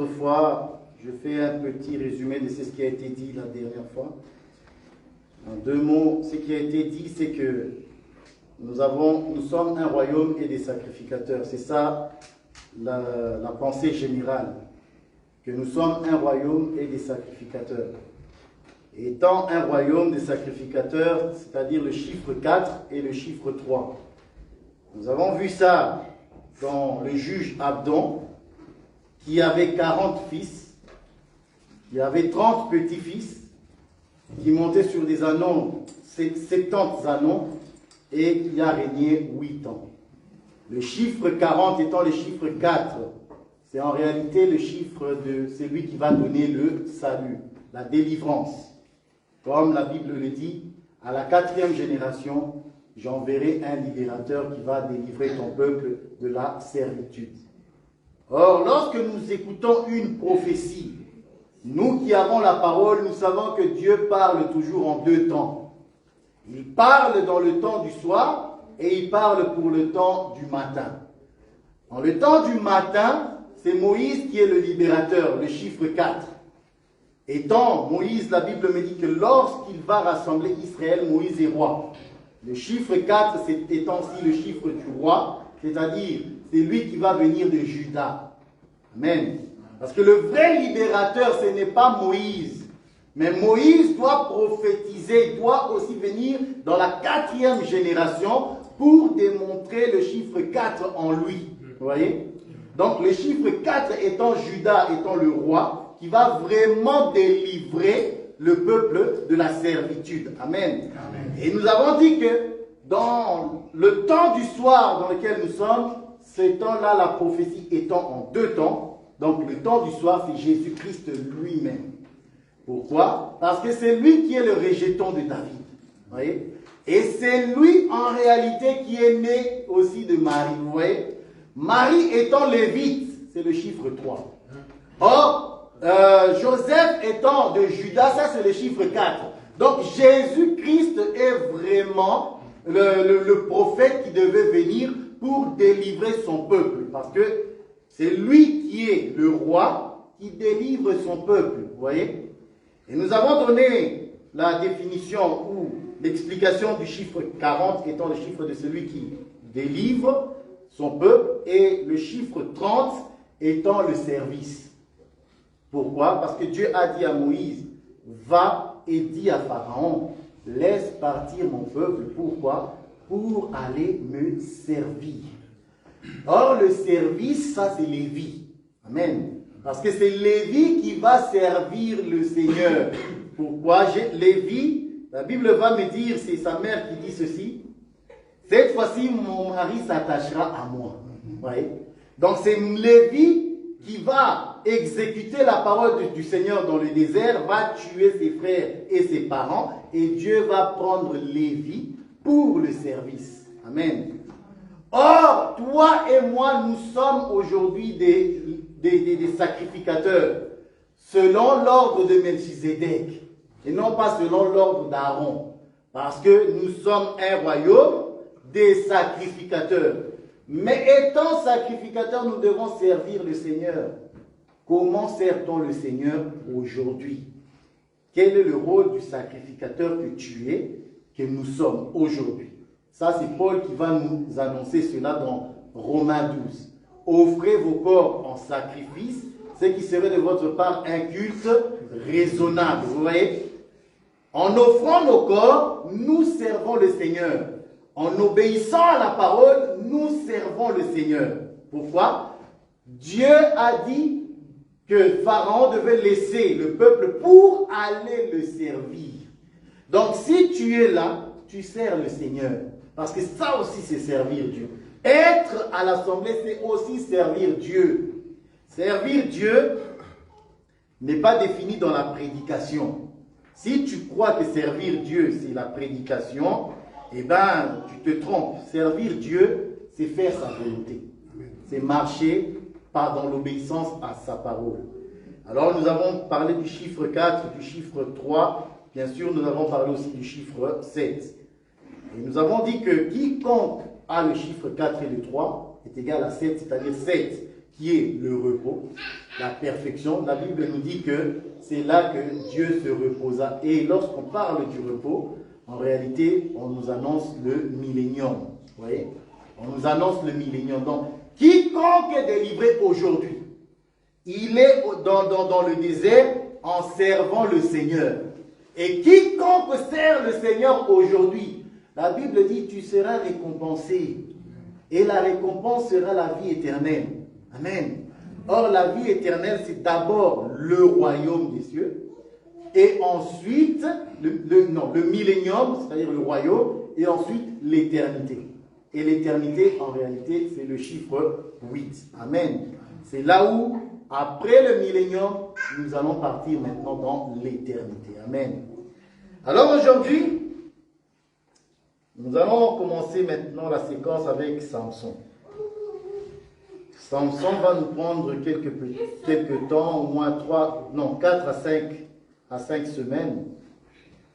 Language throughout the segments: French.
autre fois, je fais un petit résumé de ce qui a été dit la dernière fois. En deux mots, ce qui a été dit, c'est que nous sommes un royaume et des sacrificateurs. C'est ça la pensée générale. Que nous sommes un royaume et des sacrificateurs. Étant un royaume des sacrificateurs, c'est-à-dire le chiffre 4 et le chiffre 3. Nous avons vu ça dans le juge Abdon, qui avait 40 fils, qui avait 30 petits-fils, qui montaient sur des anneaux, 70 anneaux, et qui a régné 8 ans. Le chiffre 40 étant le chiffre 4, c'est en réalité le chiffre de celui qui va donner le salut, la délivrance. Comme la Bible le dit, à la 4e génération, j'enverrai un libérateur qui va délivrer ton peuple de la servitude. Or, lorsque nous écoutons une prophétie, nous qui avons la parole, nous savons que Dieu parle toujours en deux temps. Il parle dans le temps du soir et il parle pour le temps du matin. Dans le temps du matin, c'est Moïse qui est le libérateur, le chiffre 4. Étant Moïse, la Bible me dit que lorsqu'il va rassembler Israël, Moïse est roi. Le chiffre 4, c'est étant aussi le chiffre du roi, c'est-à-dire c'est lui qui va venir de Juda. Amen. Parce que le vrai libérateur, ce n'est pas Moïse. Mais Moïse doit prophétiser, doit aussi venir dans la 4e génération pour démontrer le chiffre 4 en lui. Vous voyez? Donc le chiffre 4 étant Juda, étant le roi, qui va vraiment délivrer le peuple de la servitude. Amen. Amen. Et nous avons dit que dans le temps du soir dans lequel nous sommes, ce temps-là, la prophétie étant en deux temps, donc le temps du soir, c'est Jésus-Christ lui-même. Pourquoi? Parce que c'est lui qui est le rejeton de David. Vous voyez? Et c'est lui, en réalité, qui est né aussi de Marie. Vous voyez? Marie étant lévite, c'est le chiffre 3. Or, Joseph étant de Judas, ça c'est le chiffre 4. Donc Jésus-Christ est vraiment le prophète qui devait venir pour délivrer son peuple. Parce que c'est lui qui est le roi qui délivre son peuple. Vous voyez? Et nous avons donné la définition ou l'explication du chiffre 40 étant le chiffre de celui qui délivre son peuple et le chiffre 30 étant le service. Pourquoi? Parce que Dieu a dit à Moïse, va et dis à Pharaon, laisse partir mon peuple. Pourquoi? Pour aller me servir. Or, le service, ça c'est Lévi. Amen. Parce que c'est Lévi qui va servir le Seigneur. Pourquoi? Lévi, la Bible va me dire, c'est sa mère qui dit ceci, cette fois-ci, mon mari s'attachera à moi. Vous voyez? Donc c'est Lévi qui va exécuter la parole du Seigneur dans le désert, va tuer ses frères et ses parents, et Dieu va prendre Lévi pour le service. Amen. Or, toi et moi, nous sommes aujourd'hui des sacrificateurs, selon l'ordre de Melchizedek, et non pas selon l'ordre d'Aaron, parce que nous sommes un royaume des sacrificateurs. Mais étant sacrificateurs, nous devons servir le Seigneur. Comment sert-on le Seigneur aujourd'hui? Quel est le rôle du sacrificateur que tu es, que nous sommes aujourd'hui? Ça, c'est Paul qui va nous annoncer cela dans Romains 12. Offrez vos corps en sacrifice, ce qui serait de votre part un culte raisonnable. Vous voyez? En offrant nos corps, nous servons le Seigneur. En obéissant à la parole, nous servons le Seigneur. Pourquoi? Dieu a dit que Pharaon devait laisser le peuple pour aller le servir. Donc si tu es là, tu sers le Seigneur. Parce que ça aussi c'est servir Dieu. Être à l'assemblée, c'est aussi servir Dieu. Servir Dieu n'est pas défini dans la prédication. Si tu crois que servir Dieu, c'est la prédication, eh bien, tu te trompes. Servir Dieu, c'est faire sa volonté. C'est marcher dans l'obéissance à sa parole. Alors, nous avons parlé du chiffre 4, du chiffre 3. Bien sûr, nous avons parlé aussi du chiffre 7. Et nous avons dit que quiconque a le chiffre 4 et le 3 est égal à 7, c'est-à-dire 7 qui est le repos, la perfection. La Bible nous dit que c'est là que Dieu se reposa. Et lorsqu'on parle du repos, en réalité, on nous annonce le millénium. Vous voyez? On nous annonce le millénium. Donc, quiconque est délivré aujourd'hui, il est dans le désert en servant le Seigneur. Et quiconque sert le Seigneur aujourd'hui, la Bible dit, tu seras récompensé. Et la récompense sera la vie éternelle. Amen. Or, la vie éternelle, c'est d'abord le royaume des cieux. Et ensuite, le millénium, c'est-à-dire le royaume. Et ensuite, l'éternité. Et l'éternité, en réalité, c'est le chiffre 8. Amen. C'est là où, après le millénium, nous allons partir maintenant dans l'éternité. Amen. Alors aujourd'hui, nous allons commencer maintenant la séquence avec Samson. Samson va nous prendre quelques temps, au moins 4 à 5 semaines.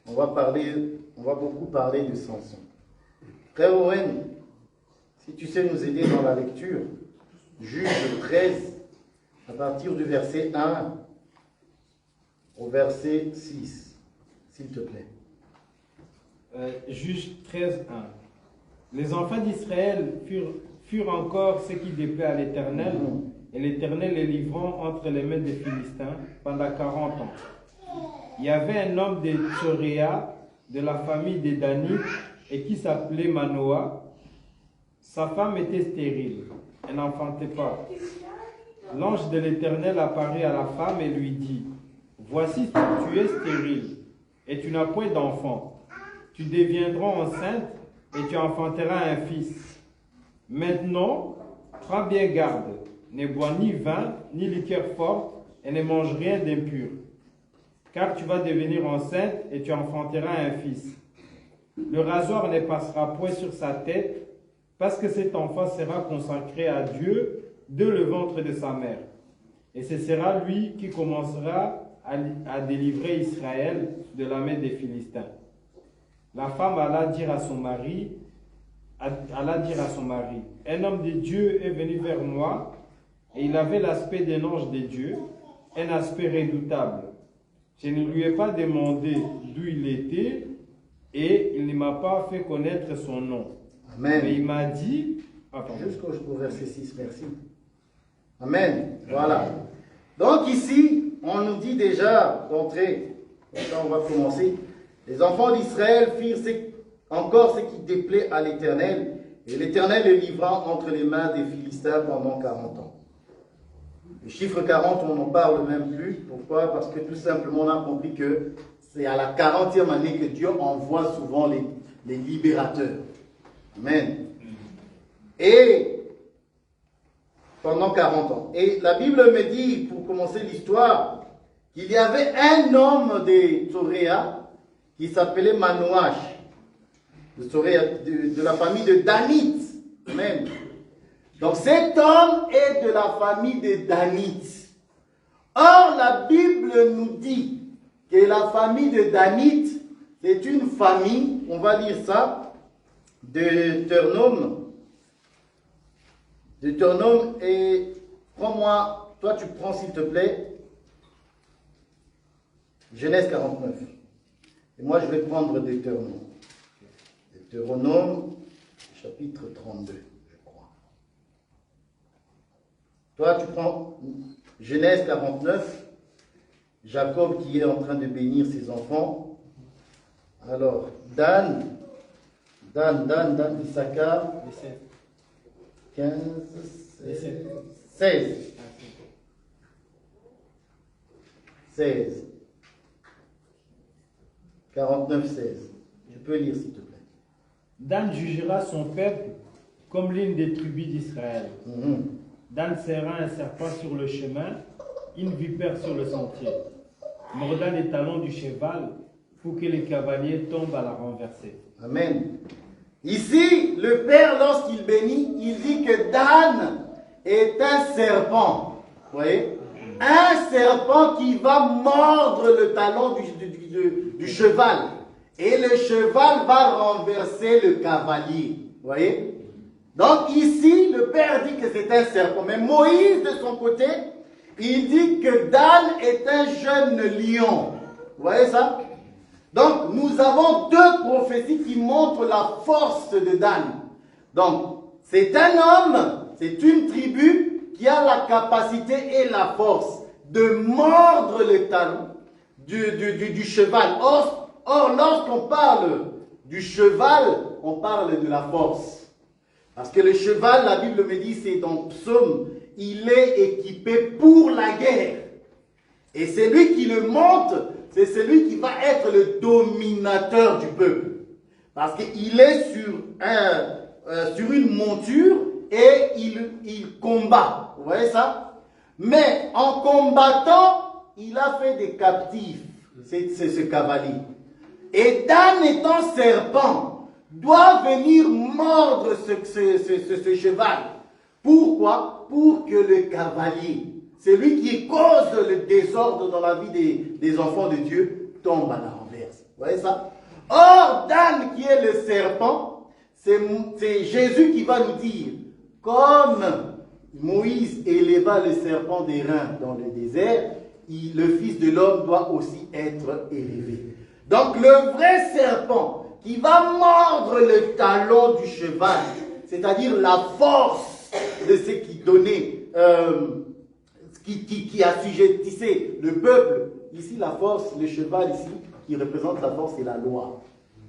On va beaucoup parler de Samson. Frère Owen, si tu sais nous aider dans la lecture, Juge 13, à partir du verset 1 au verset 6, s'il te plaît. Juge 13, 1. Les enfants d'Israël furent encore ceux qui déplaient à l'Éternel, et l'Éternel les livrant entre les mains des Philistins pendant 40 ans. Il y avait un homme de Tsoréa, de la famille des Danites, et qui s'appelait Manoah. Sa femme était stérile, elle n'enfantait pas. L'ange de l'Éternel apparut à la femme et lui dit, « Voici, tu es stérile, et tu n'as point d'enfant. Tu deviendras enceinte, et tu enfanteras un fils. Maintenant, prends bien garde, ne bois ni vin, ni liqueur forte, et ne mange rien d'impur. Car tu vas devenir enceinte, et tu enfanteras un fils. Le rasoir ne passera point sur sa tête, parce que cet enfant sera consacré à Dieu de le ventre de sa mère. Et ce sera lui qui commencera à délivrer Israël de la main des Philistins. » La femme alla dire à son mari, un homme de Dieu est venu vers moi, et il avait l'aspect d'un ange de Dieu, un aspect redoutable. Je ne lui ai pas demandé d'où il était, et il ne m'a pas fait connaître son nom. Amen. Mais il m'a dit... Jusqu'au verset 6, merci. Amen. Voilà. Donc ici, on nous dit déjà d'entrée, on va commencer. Les enfants d'Israël firent encore ce qui déplaît à l'Éternel, et l'Éternel les livra entre les mains des Philistins pendant 40 ans. Le chiffre 40, on n'en parle même plus. Pourquoi? Parce que tout simplement, on a compris que c'est à la 40e année que Dieu envoie souvent les libérateurs. Amen. Et pendant 40 ans. Et la Bible me dit, pour commencer l'histoire, qu'il y avait un homme de Tsoréa qui s'appelait Manoach, de la famille de Danite. Amen. Donc cet homme est de la famille de Danite. Or, la Bible nous dit que la famille de Danite, c'est une famille, on va lire ça, de Deutéronome, et prends-moi, toi tu prends s'il te plaît, Genèse 49. Et moi je vais prendre Deutéronome. Deutéronome, chapitre 32, je crois. Toi tu prends Genèse 49, Jacob qui est en train de bénir ses enfants. Alors, Dan, Issachar, 15, 16. 49, 16. Tu peux lire s'il te plaît. Dan jugera son peuple comme l'une des tribus d'Israël. Dan serra un serpent sur le chemin, une vipère sur le sentier, mordant les talons du cheval pour que les cavaliers tombent à la renverser. Amen. Ici, le Père, lorsqu'il bénit, il dit que Dan est un serpent. Vous voyez? Un serpent qui va mordre le talon du cheval. Et le cheval va renverser le cavalier. Vous voyez? Donc ici, le Père dit que c'est un serpent. Mais Moïse, de son côté, il dit que Dan est un jeune lion. Vous voyez ça? Donc nous avons deux prophéties qui montrent la force de Dan. Donc c'est un homme, c'est une tribu qui a la capacité et la force de mordre le talon du cheval. Or lorsqu'on parle du cheval, on parle de la force. Parce que le cheval, la Bible me dit, c'est dans Psaume, il est équipé pour la guerre. Et celui qui le monte, c'est celui qui va être le dominateur du peuple. Parce qu'il est sur une monture et il combat. Vous voyez ça? Mais en combattant, il a fait des captifs. C'est ce cavalier. Et Dan étant serpent, doit venir mordre ce cheval. Pourquoi? Pour que le cavalier, celui qui cause le désordre dans la vie des enfants de Dieu, tombe à la renverse. Vous voyez ça? Or, Dan, qui est le serpent, c'est Jésus qui va nous dire, comme Moïse éleva le serpent d'airain dans le désert, le Fils de l'homme doit aussi être élevé. Donc, le vrai serpent, qui va mordre le talon du cheval, c'est-à-dire la force de ce qui donnait, qui assujettissait le peuple. Ici, la force, le cheval ici, qui représente la force, c'est la loi.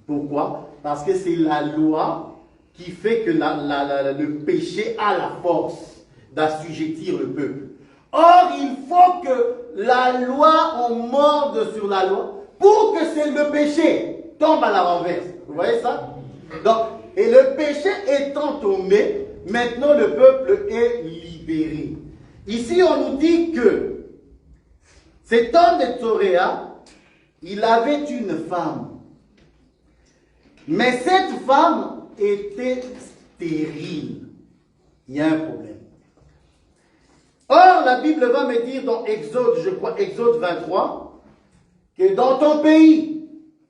Pourquoi? Parce que c'est la loi qui fait que le péché a la force d'assujettir le peuple. Or, il faut que la loi, on morde sur la loi, pour que c'est le péché tombe à la renverse. Vous voyez ça? Donc, et le péché étant tombé, maintenant le peuple est libéré. Ici, on nous dit que cet homme de Tsoréa, il avait une femme. Mais cette femme était stérile. Il y a un problème. Or, la Bible va me dire dans Exode, je crois, Exode 23, que dans ton pays,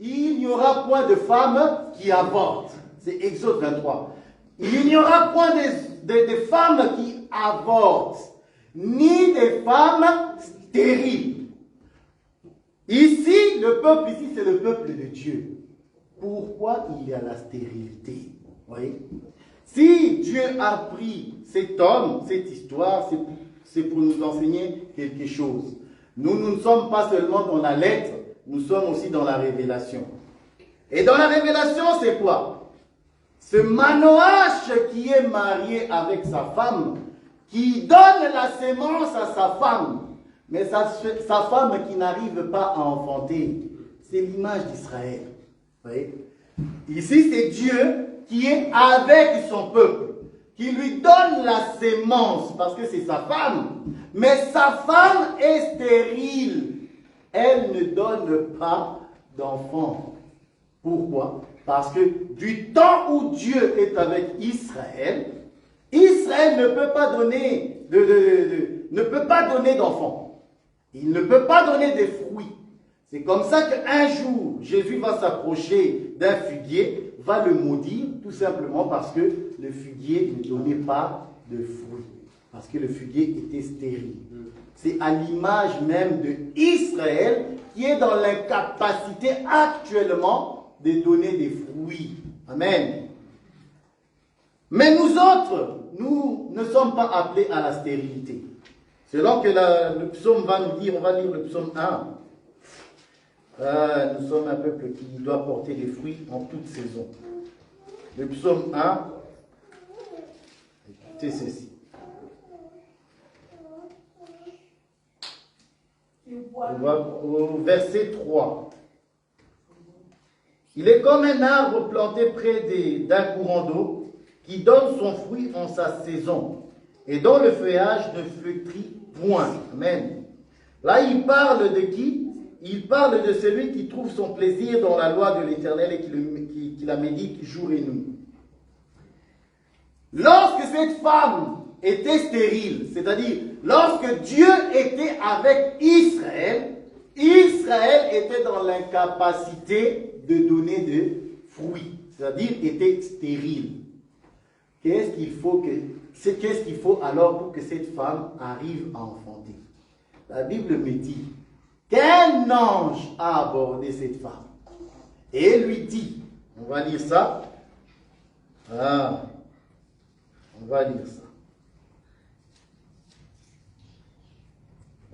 il n'y aura point de femmes qui avortent. C'est Exode 23. Il n'y aura point de femmes qui avortent, ni des femmes stériles. Ici, le peuple, ici, c'est le peuple de Dieu. Pourquoi il y a la stérilité? Vous voyez? Si Dieu a pris cet homme, cette histoire, c'est pour nous enseigner quelque chose. Nous ne sommes pas seulement dans la lettre, nous sommes aussi dans la révélation. Et dans la révélation, c'est quoi? Ce Manoach qui est marié avec sa femme, qui donne la sémence à sa femme, mais sa femme qui n'arrive pas à enfanter, c'est l'image d'Israël. Vous voyez? Ici, c'est Dieu qui est avec son peuple, qui lui donne la sémence, parce que c'est sa femme, mais sa femme est stérile. Elle ne donne pas d'enfant. Pourquoi? Parce que du temps où Dieu est avec Israël, Israël ne peut pas donner d'enfant. Il ne peut pas donner des fruits. C'est comme ça qu'un jour, Jésus va s'approcher d'un figuier, va le maudire, tout simplement parce que le figuier ne donnait pas de fruits. Parce que le figuier était stérile. C'est à l'image même d'Israël qui est dans l'incapacité actuellement de donner des fruits. Amen. Mais nous autres, nous ne sommes pas appelés à la stérilité. Selon que le psaume va nous dire, on va lire le psaume 1. Nous sommes un peuple qui doit porter des fruits en toute saison. Le psaume 1, écoutez ceci. On va au verset 3. Il est comme un arbre planté près d'un courant d'eau qui donne son fruit en sa saison et dont le feuillage ne flétrit point. Amen. Là, il parle de qui? Il parle de celui qui trouve son plaisir dans la loi de l'Éternel et qui la médite jour et nuit. Lorsque cette femme était stérile, c'est-à-dire lorsque Dieu était avec Israël, Israël était dans l'incapacité de donner de fruits, c'est-à-dire était stérile. qu'est-ce qu'il faut alors pour que cette femme arrive à enfanter? La Bible me dit qu'un ange a abordé cette femme et lui dit, on va lire ça. Ah, on va lire ça.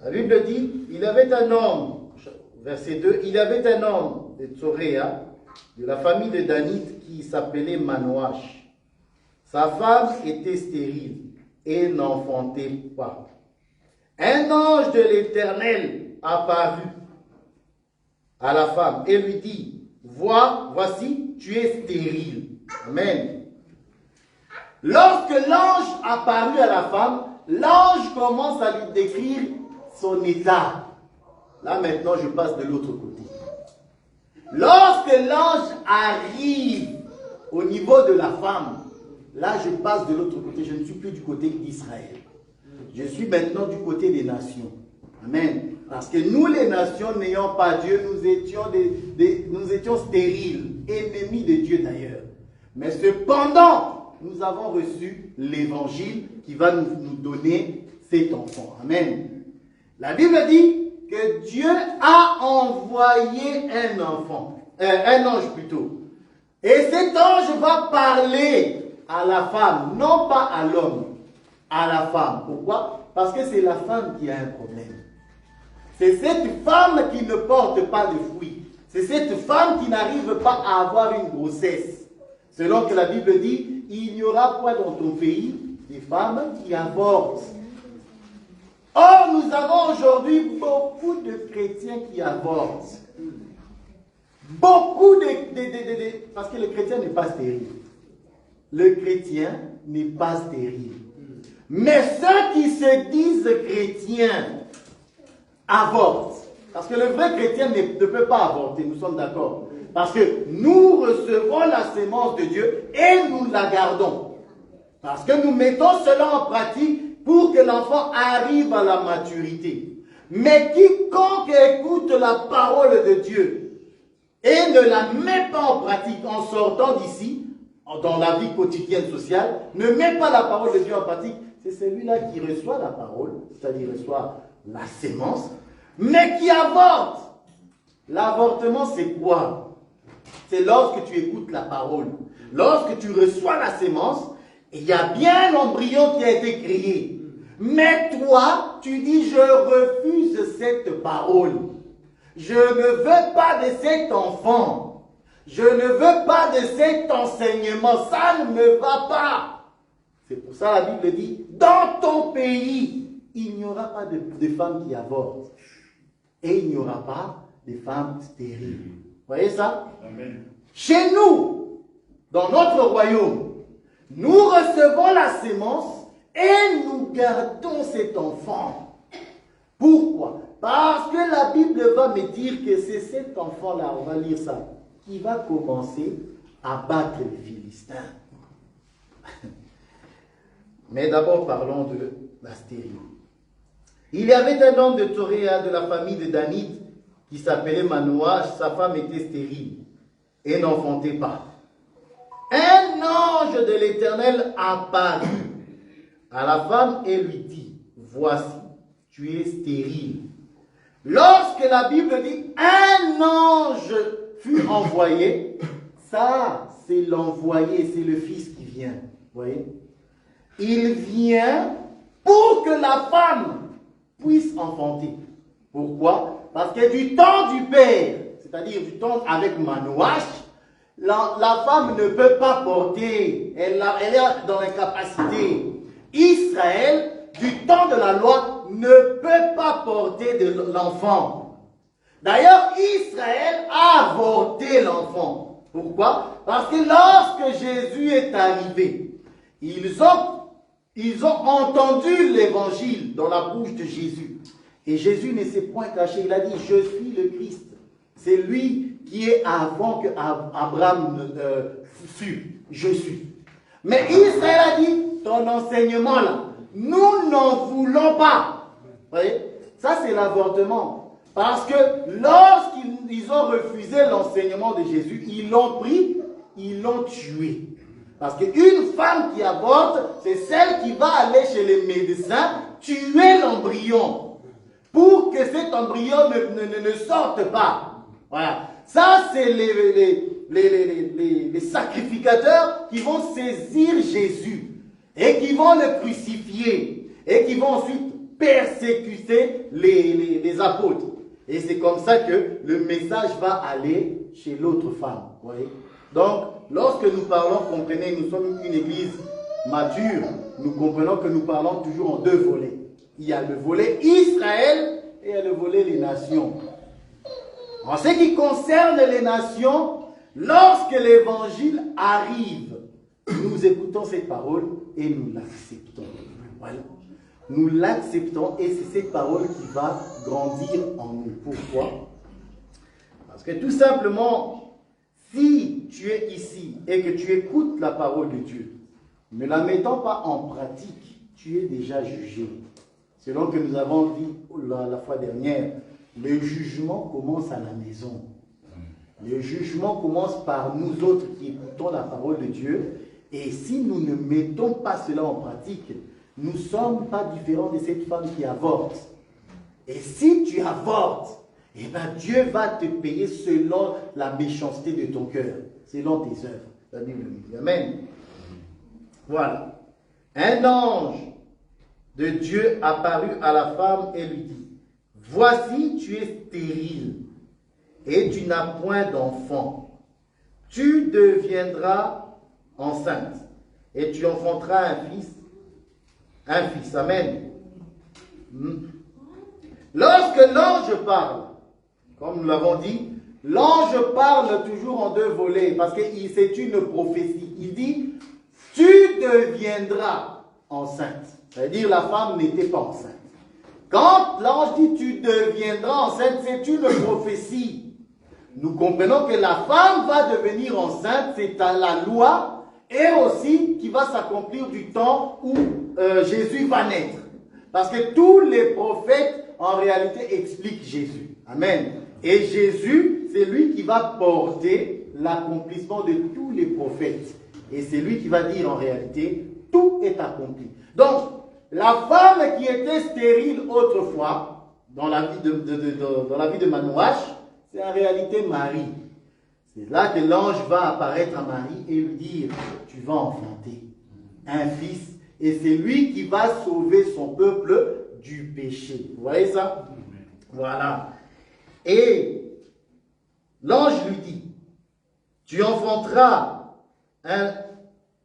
La Bible dit, il avait un homme, verset 2, il avait un homme de Tsoréa, de la famille de Danite, qui s'appelait Manoach. Sa femme était stérile et n'enfantait pas. Un ange de l'Éternel apparut à la femme et lui dit, voici, tu es stérile. Amen. Lorsque l'ange apparut à la femme, l'ange commence à lui décrire son état. Là maintenant, je passe de l'autre côté. Lorsque l'ange arrive au niveau de la femme, là je passe de l'autre côté. Je ne suis plus du côté d'Israël. Je suis maintenant du côté des nations. Amen. Parce que nous, les nations, n'ayant pas Dieu, nous étions stériles, ennemis de Dieu d'ailleurs. Mais cependant, nous avons reçu l'évangile qui va nous donner cet enfant. Amen. La Bible dit que Dieu a envoyé un ange plutôt. Et cet ange va parler à la femme, non pas à l'homme, à la femme. Pourquoi? Parce que c'est la femme qui a un problème. C'est cette femme qui ne porte pas de fruits. C'est cette femme qui n'arrive pas à avoir une grossesse. Selon que la Bible dit, il n'y aura pas dans ton pays des femmes qui avortent. Or, nous avons aujourd'hui beaucoup de chrétiens qui avortent. Beaucoup parce que le chrétien n'est pas stérile. Le chrétien n'est pas stérile. Mais ceux qui se disent chrétiens avortent. Parce que le vrai chrétien ne peut pas avorter, nous sommes d'accord. Parce que nous recevons la sémence de Dieu et nous la gardons. Parce que nous mettons cela en pratique pour que l'enfant arrive à la maturité. Mais quiconque écoute la parole de Dieu et ne la met pas en pratique en sortant d'ici, dans la vie quotidienne sociale, ne met pas la parole de Dieu en pratique, c'est celui-là qui reçoit la parole, c'est-à-dire reçoit la sémence, mais qui avorte. L'avortement, c'est quoi? C'est lorsque tu écoutes la parole. Lorsque tu reçois la sémence, il y a bien l'embryon qui a été créé. Mais toi, tu dis, je refuse cette parole. Je ne veux pas de cet enfant. Je ne veux pas de cet enseignement. Ça ne me va pas. C'est pour ça la Bible dit, dans ton pays, il n'y aura pas de femmes qui avortent. Et il n'y aura pas de femmes stériles. Vous voyez ça? Amen. Chez nous, dans notre royaume, nous recevons la sémence et nous gardons cet enfant. Pourquoi? Parce que la Bible va me dire que c'est cet enfant-là, on va lire ça, qui va commencer à battre les Philistins. Mais d'abord parlons de la stérilité. Il y avait un homme de Tsoréa de la famille de Danite qui s'appelait Manoach. Sa femme était stérile et n'enfantait pas. Un ange de l'Éternel apparut à la femme et lui dit, voici, tu es stérile. Lorsque la Bible dit un ange fut envoyé, ça c'est l'envoyé, c'est le Fils qui vient. Vous voyez? Il vient pour que la femme puisse enfanter. Pourquoi? Parce que du temps du Père, c'est-à-dire du temps avec Manoach, la femme ne peut pas porter, elle est dans l'incapacité. Israël, du temps de la loi, ne peut pas porter de l'enfant. D'ailleurs, Israël a avorté l'enfant. Pourquoi? Parce que lorsque Jésus est arrivé, ils ont entendu l'évangile dans la bouche de Jésus. Et Jésus ne s'est point caché. Il a dit, je suis le Christ. C'est lui qui est avant que Abraham fût. Je suis. Mais Israël a dit, ton enseignement là, nous n'en voulons pas. Vous voyez? Ça c'est l'avortement. Parce que lorsqu'ils ont refusé l'enseignement de Jésus, ils l'ont pris, ils l'ont tué. Parce qu'une femme qui avorte, c'est celle qui va aller chez les médecins tuer l'embryon pour que cet embryon ne sorte pas. Voilà. Ça, c'est les sacrificateurs qui vont saisir Jésus et qui vont le crucifier et qui vont ensuite persécuter les apôtres. Et c'est comme ça que le message va aller chez l'autre femme. Vous voyez? Donc, lorsque nous parlons, comprenez, nous sommes une église mature, nous comprenons que nous parlons toujours en deux volets. Il y a le volet Israël et il y a le volet les nations. En ce qui concerne les nations, lorsque l'évangile arrive, nous écoutons cette parole et nous l'acceptons. Voilà. Nous l'acceptons et c'est cette parole qui va grandir en nous. Pourquoi? Parce que tout simplement, si tu es ici et que tu écoutes la parole de Dieu, ne la mettant pas en pratique, tu es déjà jugé. Selon que nous avons dit la fois dernière, le jugement commence à la maison. Le jugement commence par nous autres qui écoutons la parole de Dieu. Et si nous ne mettons pas cela en pratique, nous ne sommes pas différents de cette femme qui avorte. Et si tu avortes, eh bien Dieu va te payer selon la méchanceté de ton cœur, selon tes œuvres. La Bible dit. Amen. Voilà. Un ange de Dieu apparut à la femme et lui dit, voici, tu es stérile et tu n'as point d'enfant. Tu deviendras enceinte et tu enfanteras un fils. Amen. Lorsque l'ange parle, comme nous l'avons dit, l'ange parle toujours en deux volets parce que c'est une prophétie. Il dit, tu deviendras enceinte. C'est-à-dire la femme n'était pas enceinte. Quand l'ange dit tu deviendras enceinte, c'est une prophétie. Nous comprenons que la femme va devenir enceinte, c'est à la loi, et aussi qui va s'accomplir du temps où Jésus va naître. Parce que tous les prophètes, en réalité, expliquent Jésus. Amen. Et Jésus, c'est lui qui va porter l'accomplissement de tous les prophètes. Et c'est lui qui va dire en réalité, tout est accompli. Donc, la femme qui était stérile autrefois, dans la vie de Manoach, c'est en réalité Marie. C'est là que l'ange va apparaître à Marie et lui dire, tu vas enfanter un fils. Et c'est lui qui va sauver son peuple du péché. Vous voyez ça? Voilà. Et l'ange lui dit, tu enfanteras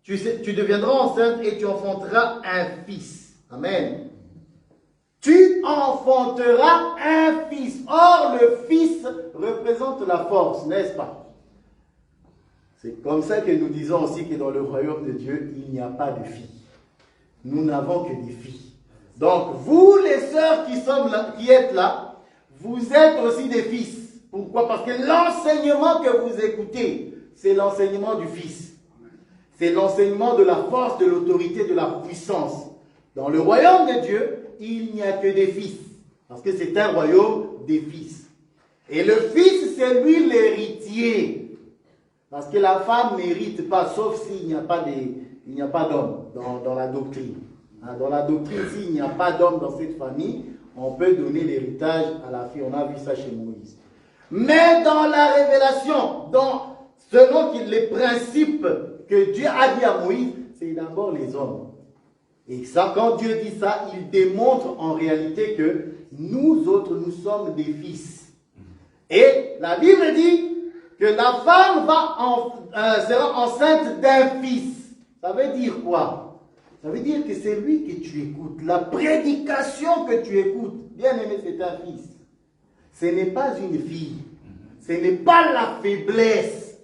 tu deviendras enceinte et tu enfanteras un fils. Amen. Tu enfanteras un fils. Or, le fils représente la force, n'est-ce pas? C'est comme ça que nous disons aussi que dans le royaume de Dieu, il n'y a pas de filles. Nous n'avons que des filles. Donc, vous les sœurs qui êtes là, vous êtes aussi des fils. Pourquoi? Parce que l'enseignement que vous écoutez, c'est l'enseignement du Fils. C'est l'enseignement de la force, de l'autorité, de la puissance. Dans le royaume de Dieu, il n'y a que des fils. Parce que c'est un royaume des fils. Et le fils, c'est lui l'héritier. Parce que la femme n'hérite pas, sauf s'il n'y a pas d'homme dans la doctrine. Dans la doctrine, s'il n'y a pas d'homme dans cette famille, on peut donner l'héritage à la fille. On a vu ça chez Moïse. Mais dans la révélation, selon les principes que Dieu a dit à Moïse, c'est d'abord les hommes. Et ça, quand Dieu dit ça, il démontre en réalité que nous autres, nous sommes des fils. Et la Bible dit que la femme sera enceinte d'un fils. Ça veut dire quoi? Ça veut dire que c'est lui que tu écoutes. La prédication que tu écoutes, bien aimé, c'est un fils. Ce n'est pas une fille. Ce n'est pas la faiblesse.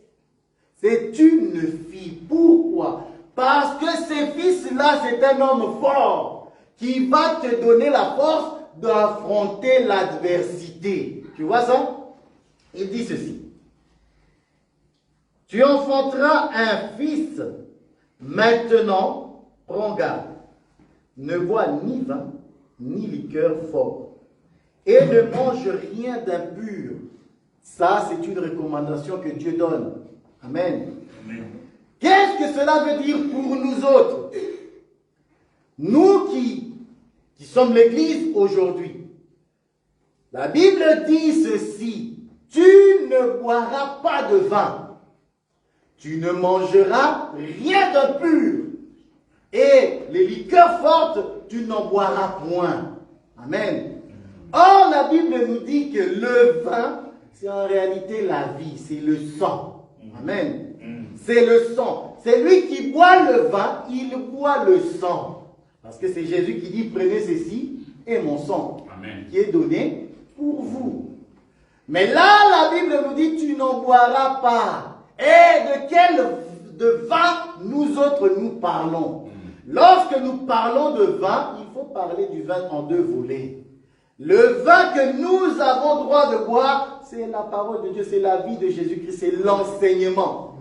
C'est une fille. Pourquoi? Parce que ce fils-là, c'est un homme fort qui va te donner la force d'affronter l'adversité. Tu vois ça? Il dit ceci. Tu enfanteras un fils. Maintenant, prends garde. Ne bois ni vin, ni liqueur fort. Et ne mange rien d'impur. Ça, c'est une recommandation que Dieu donne. Amen. Amen. Qu'est-ce que cela veut dire pour nous autres? Nous qui sommes l'Église aujourd'hui. La Bible dit ceci: tu ne boiras pas de vin, tu ne mangeras rien d'impur, et les liqueurs fortes, tu n'en boiras point. Amen. Or, la Bible nous dit que le vin, c'est en réalité la vie, c'est le sang. Amen. C'est le sang. C'est lui qui boit le vin, il boit le sang. Parce que c'est Jésus qui dit: prenez ceci et mon sang, Amen, qui est donné pour vous. Mais là, la Bible nous dit: tu n'en boiras pas. Et de quel vin nous autres nous parlons? Lorsque nous parlons de vin, il faut parler du vin en deux volets. Le vin que nous avons droit de boire, c'est la parole de Dieu, c'est la vie de Jésus-Christ, c'est l'enseignement.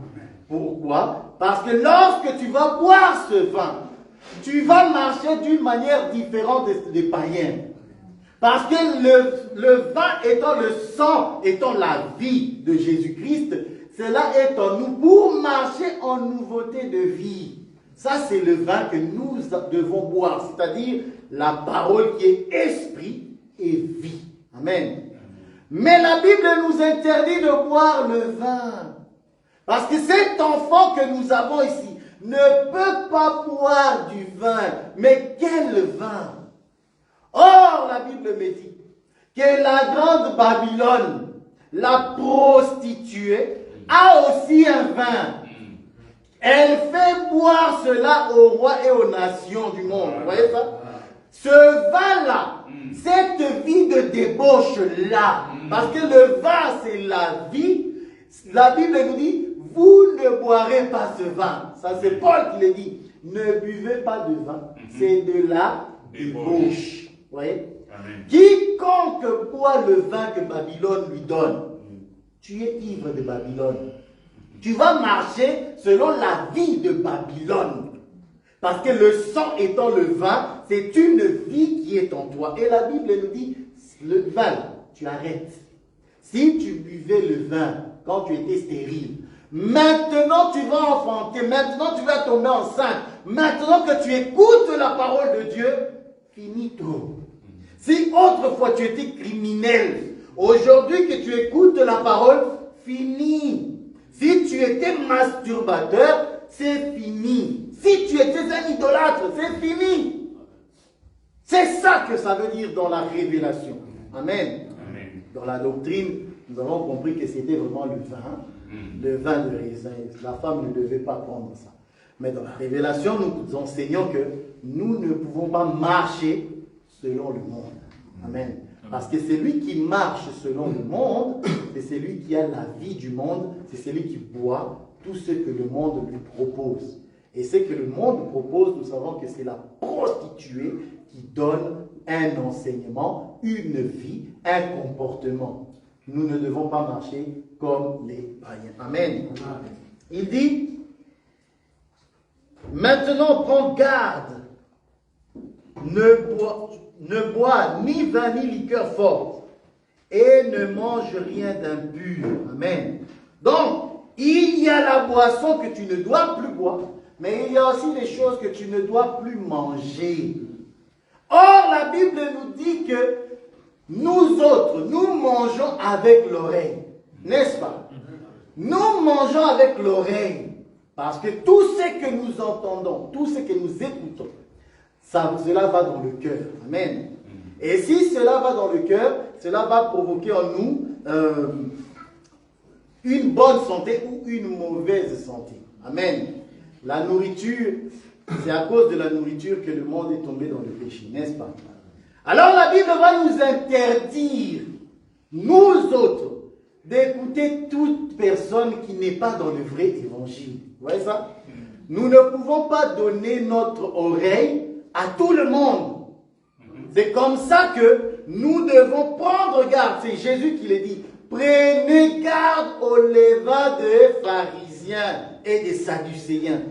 Pourquoi? Parce que lorsque tu vas boire ce vin, tu vas marcher d'une manière différente des païens. Parce que le vin étant le sang, étant la vie de Jésus-Christ, cela est en nous pour marcher en nouveauté de vie. Ça, c'est le vin que nous devons boire, c'est-à-dire la parole qui est esprit et vie. Amen. Mais la Bible nous interdit de boire le vin. Parce que cet enfant que nous avons ici ne peut pas boire du vin. Mais quel vin? Or, la Bible me dit que la grande Babylone, la prostituée, a aussi un vin. Elle fait boire cela aux rois et aux nations du monde. Vous voyez ça? Ce vin-là, cette vie de débauche-là, parce que le vin, c'est la vie, la Bible nous dit: vous ne boirez pas ce vin. Ça, c'est Paul qui le dit. Ne buvez pas de vin, c'est de la débauche. Vous voyez? Amen. Quiconque boit le vin que Babylone lui donne, tu es ivre de Babylone. Tu vas marcher selon la vie de Babylone. Parce que le sang étant le vin, c'est une vie qui est en toi. Et la Bible nous dit: le vin, tu arrêtes. Si tu buvais le vin quand tu étais stérile, maintenant tu vas enfanter, maintenant tu vas tomber enceinte, maintenant que tu écoutes la parole de Dieu, finito. Si autrefois tu étais criminel, aujourd'hui que tu écoutes la parole, fini. Si tu étais masturbateur, c'est fini. Si tu étais un idolâtre, c'est fini. C'est ça que ça veut dire dans la révélation. Amen. Amen. Dans la doctrine, nous avons compris que c'était vraiment le vin de raisin. La femme ne devait pas prendre ça. Mais dans la révélation, nous enseignons que nous ne pouvons pas marcher selon le monde. Amen. Parce que celui qui marche selon le monde, c'est celui qui a la vie du monde, c'est celui qui boit tout ce que le monde lui propose. Et ce que le monde propose, nous savons que c'est la prostituée qui donne un enseignement, une vie, un comportement. Nous ne devons pas marcher comme les païens. Amen. Il dit: maintenant prends garde, ne bois ni vin ni liqueur forte, et ne mange rien d'impur. Amen. Donc, il y a la boisson que tu ne dois plus boire, mais il y a aussi les choses que tu ne dois plus manger. Or, la Bible nous dit que nous autres, nous mangeons avec l'oreille. N'est-ce pas? Nous mangeons avec l'oreille. Parce que tout ce que nous entendons, tout ce que nous écoutons, cela va dans le cœur. Amen. Et si cela va dans le cœur, cela va provoquer en nous une bonne santé ou une mauvaise santé. Amen. La nourriture, c'est à cause de la nourriture que le monde est tombé dans le péché, n'est-ce pas? Alors la Bible va nous interdire, nous autres, d'écouter toute personne qui n'est pas dans le vrai évangile. Vous voyez ça? Nous ne pouvons pas donner notre oreille à tout le monde. C'est comme ça que nous devons prendre garde. C'est Jésus qui le dit. Prenez garde au levain des pharisiens et des sadducéens.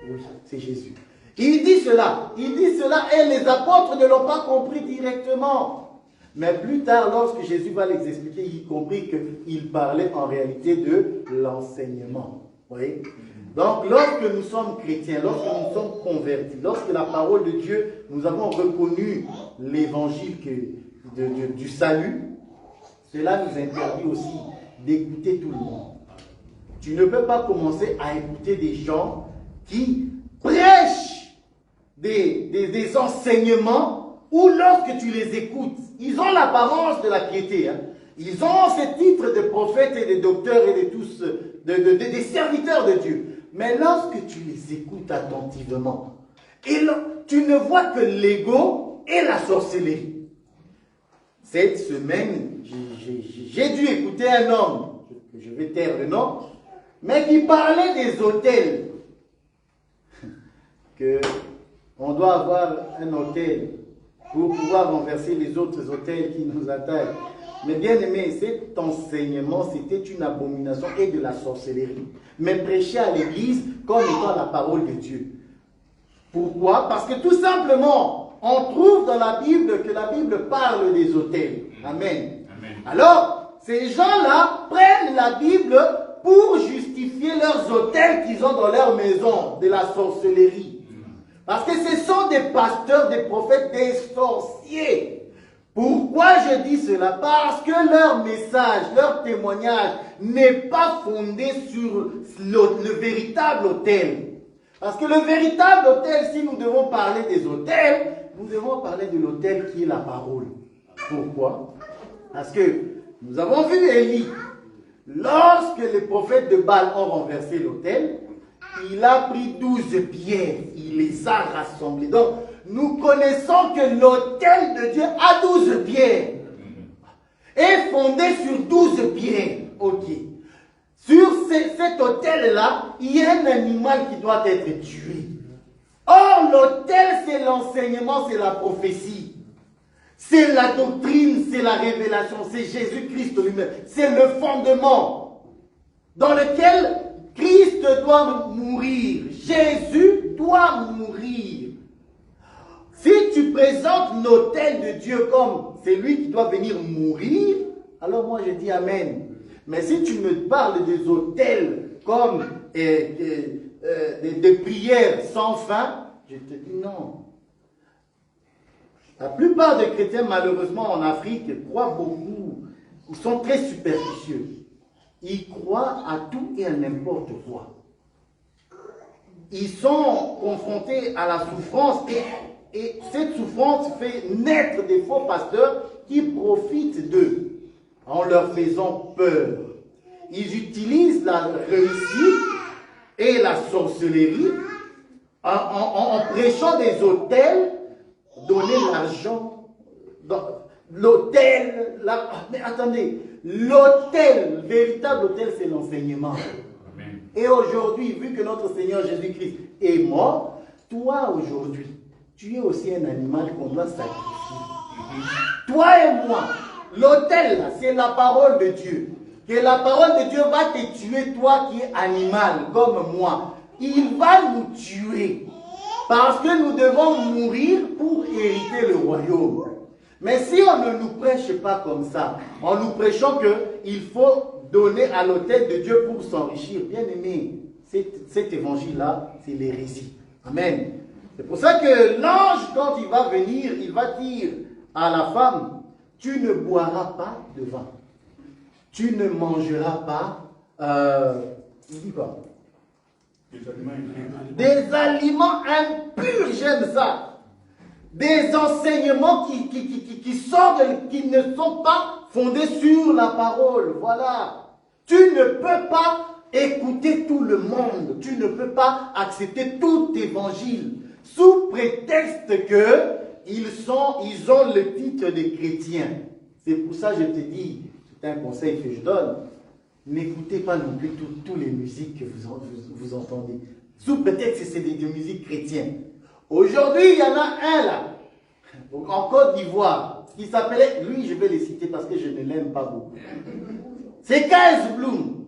Oui, c'est Jésus. Il dit cela. Il dit cela et les apôtres ne l'ont pas compris directement. Mais plus tard, lorsque Jésus va les expliquer, il comprit qu'il parlait en réalité de l'enseignement. Vous voyez? Donc, lorsque nous sommes chrétiens, lorsque nous sommes convertis, lorsque la parole de Dieu, nous avons reconnu l'évangile du salut, cela nous interdit aussi d'écouter tout le monde. Tu ne peux pas commencer à écouter des gens qui prêchent des enseignements où lorsque tu les écoutes, ils ont l'apparence de la piété. Hein. Ils ont ce titre de prophètes et de docteurs et de tous, des serviteurs de Dieu. Mais lorsque tu les écoutes attentivement, tu ne vois que l'ego et la sorcellerie. Cette semaine, j'ai dû écouter un homme, je vais taire le nom, mais qui parlait des hôtels. On doit avoir un hôtel pour pouvoir renverser les autres hôtels qui nous attaquent. Mais bien aimé, cet enseignement, c'était une abomination et de la sorcellerie. Mais prêcher à l'église comme étant la parole de Dieu. Pourquoi? Parce que tout simplement, on trouve dans la Bible que la Bible parle des hôtels. Amen. Amen. Alors, ces gens-là prennent la Bible pour justifier leurs hôtels qu'ils ont dans leur maison, de la sorcellerie. Parce que ce sont des pasteurs, des prophètes, des sorciers. Pourquoi je dis cela? Parce que leur message, leur témoignage n'est pas fondé sur le véritable autel. Parce que le véritable autel, si nous devons parler des autels, nous devons parler de l'autel qui est la parole. Pourquoi? Parce que nous avons vu Élie. Lorsque les prophètes de Baal ont renversé l'autel, il a pris 12 pierres, il les a rassemblées. Donc, nous connaissons que l'autel de Dieu a 12 pierres. Est fondé sur 12 pierres. Ok. Sur cet autel-là, il y a un animal qui doit être tué. Or, l'autel, c'est l'enseignement, c'est la prophétie. C'est la doctrine, c'est la révélation, c'est Jésus-Christ lui-même. C'est le fondement dans lequel Christ doit mourir. Jésus doit mourir. Si tu présentes l'autel de Dieu comme c'est lui qui doit venir mourir, alors moi je dis Amen. Mais si tu me parles des autels comme des prières sans fin, je te dis non. La plupart des chrétiens, malheureusement, en Afrique, croient beaucoup. Ils sont très superstitieux. Ils croient à tout et à n'importe quoi. Ils sont confrontés à la souffrance et cette souffrance fait naître des faux pasteurs qui profitent d'eux en leur faisant peur. Ils utilisent la réussite et la sorcellerie en prêchant des autels. Donner l'argent, l'autel, mais attendez, l'autel, le véritable autel, c'est l'enseignement. Et aujourd'hui, vu que notre Seigneur Jésus-Christ est mort, toi aujourd'hui, tu es aussi un animal qu'on doit sacrifier. Toi et moi, l'autel, c'est la parole de Dieu. Que la parole de Dieu va te tuer, toi qui es animal, comme moi. Il va nous tuer. Parce que nous devons mourir pour hériter le royaume. Mais si on ne nous prêche pas comme ça, en nous prêchant qu'il faut donner à l'autel de Dieu pour s'enrichir, bien aimé, cet évangile-là, c'est l'hérésie. Amen. C'est pour ça que l'ange, quand il va venir, il va dire à la femme, tu ne boiras pas de vin. Tu ne mangeras pas, il dit quoi? Des aliments impurs, j'aime ça. Des enseignements qui sortent, qui ne sont pas fondés sur la parole. Voilà. Tu ne peux pas écouter tout le monde. Tu ne peux pas accepter tout évangile sous prétexte que ils ont le titre de chrétien. C'est pour ça que je te dis, c'est un conseil que je donne. N'écoutez pas non plus toutes les musiques que vous entendez. Sous prétexte que c'est des musiques chrétiennes. Aujourd'hui, il y en a un là, en Côte d'Ivoire, qui s'appelait, lui je vais les citer parce que je ne l'aime pas beaucoup. C'est Kaz Bloom.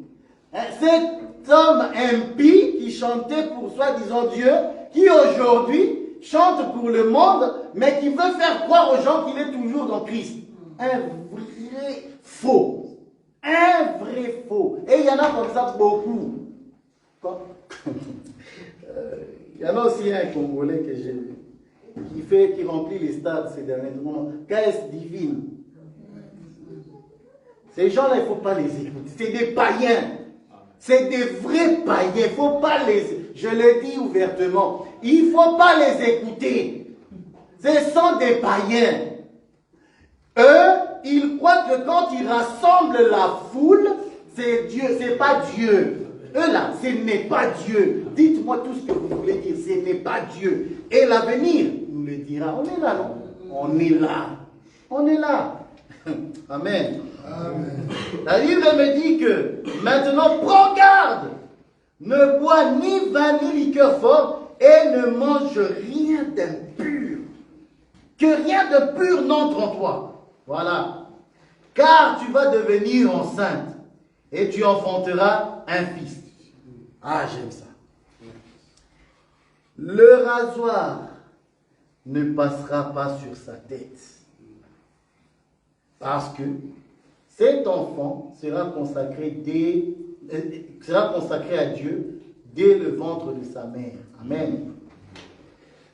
Cet homme impie qui chantait pour soi-disant Dieu, qui aujourd'hui chante pour le monde, mais qui veut faire croire aux gens qu'il est toujours dans Christ. Un vrai faux. Un vrai faux. Et il y en a comme ça beaucoup. Il y en a aussi un Congolais que j'ai vu, qui remplit les stades ces derniers moments. KS Divine. Ces gens-là, il ne faut pas les écouter. C'est des païens. C'est des vrais païens. Il ne faut pas les... Je le dis ouvertement. Il ne faut pas les écouter. Ce sont des païens. Eux, ils croient que quand ils rassemblent la foule, c'est Dieu, c'est pas Dieu. Eux là, ce n'est pas Dieu. Dites-moi tout ce que vous voulez dire, ce n'est pas Dieu. Et l'avenir nous le dira. On est là, non? On est là. On est là. Amen. Amen. La Bible me dit que maintenant, prends garde. Ne bois ni vin ni liqueur fort et ne mange rien d'impur. Que rien de pur n'entre en toi. Voilà. Car tu vas devenir enceinte et tu enfanteras un fils. Ah, j'aime ça. Le rasoir ne passera pas sur sa tête. Parce que cet enfant sera consacré à Dieu dès le ventre de sa mère. Amen.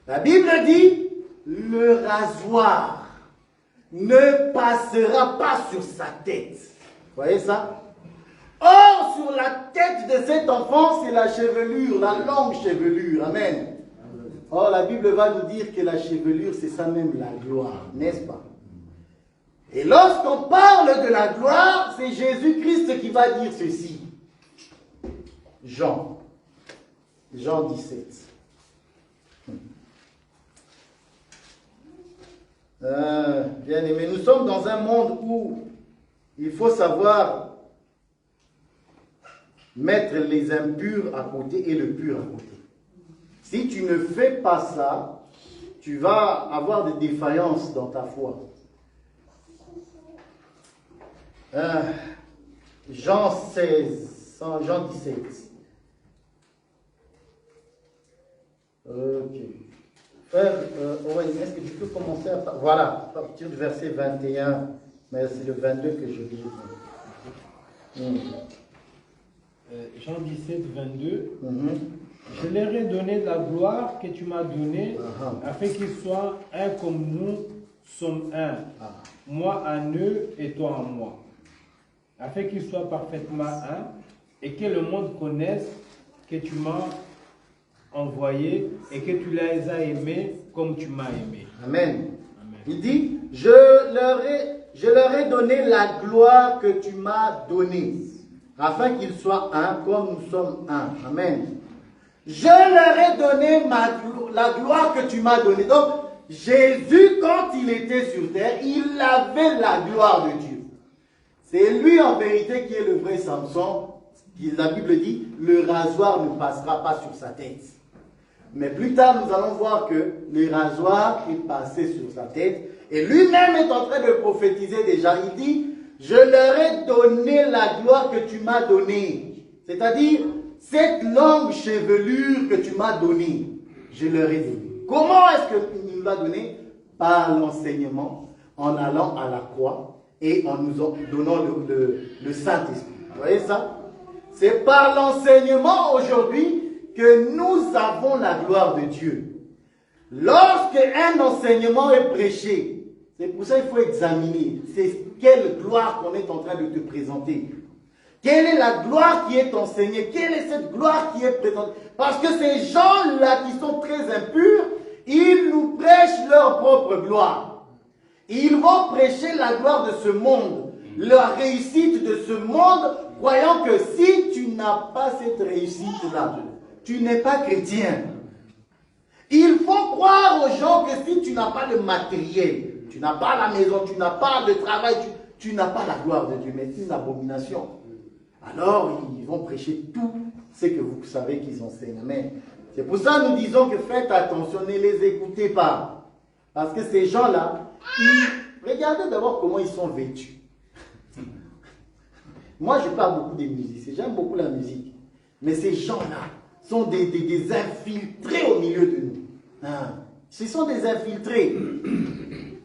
La Bible dit, le rasoir ne passera pas sur sa tête. Vous voyez ça? Or, sur la tête de cet enfant, c'est la chevelure, la longue chevelure. Amen. Or, la Bible va nous dire que la chevelure, c'est ça même la gloire, n'est-ce pas? Et lorsqu'on parle de la gloire, c'est Jésus-Christ qui va dire ceci. Jean 17. Bien aimé, nous sommes dans un monde où il faut savoir mettre les impurs à côté et le pur à côté. Si tu ne fais pas ça, tu vas avoir des défaillances dans ta foi. Jean 17. Ok. Frère Owen, est-ce que tu peux commencer à... Voilà, à partir du verset 21, mais c'est le 22 que je lis. Jean 17, 22. Je leur ai donné la gloire que tu m'as donnée, afin qu'ils soient un comme nous sommes un. Moi en eux et toi en moi. Afin qu'ils soient parfaitement un et que le monde connaisse que tu m'as envoyé et que tu les as aimés comme tu m'as aimé. Amen. Amen. Il dit, je leur ai donné la gloire que tu m'as donnée, afin qu'ils soient un comme nous sommes un. Amen. Je leur ai donné la gloire que tu m'as donnée. Donc, Jésus, quand il était sur terre, il avait la gloire de Dieu. C'est lui en vérité qui est le vrai Samson. La Bible dit, le rasoir ne passera pas sur sa tête. Mais plus tard, nous allons voir que le rasoir est passé sur sa tête. Et lui-même est en train de prophétiser déjà. Il dit, je leur ai donné la gloire que tu m'as donnée. C'est-à-dire, cette longue chevelure que tu m'as donnée, je leur ai donné. Comment est-ce qu'il nous l'a donnée? Par l'enseignement, en allant à la croix et en nous donnant le Saint-Esprit. Vous voyez ça? C'est par l'enseignement aujourd'hui que nous avons la gloire de Dieu. Lorsque un enseignement est prêché, c'est pour ça qu'il faut examiner. C'est quelle gloire qu'on est en train de te présenter. Quelle est la gloire qui est enseignée? Quelle est cette gloire qui est présentée? Parce que ces gens-là qui sont très impurs, ils nous prêchent leur propre gloire. Ils vont prêcher la gloire de ce monde, la réussite de ce monde, croyant que si tu n'as pas cette réussite-là, tu n'es pas chrétien. Il faut croire aux gens que si tu n'as pas le matériel, tu n'as pas la maison, tu n'as pas le travail, tu n'as pas la gloire de Dieu, mais c'est une abomination. Alors, ils vont prêcher tout ce que vous savez qu'ils enseignent. Amen. C'est pour ça que nous disons que faites attention, ne les écoutez pas. Parce que ces gens-là, regardez d'abord comment ils sont vêtus. Moi, je parle beaucoup des musiciens, j'aime beaucoup la musique. Mais ces gens-là sont des infiltrés au milieu de nous. Ce sont des infiltrés.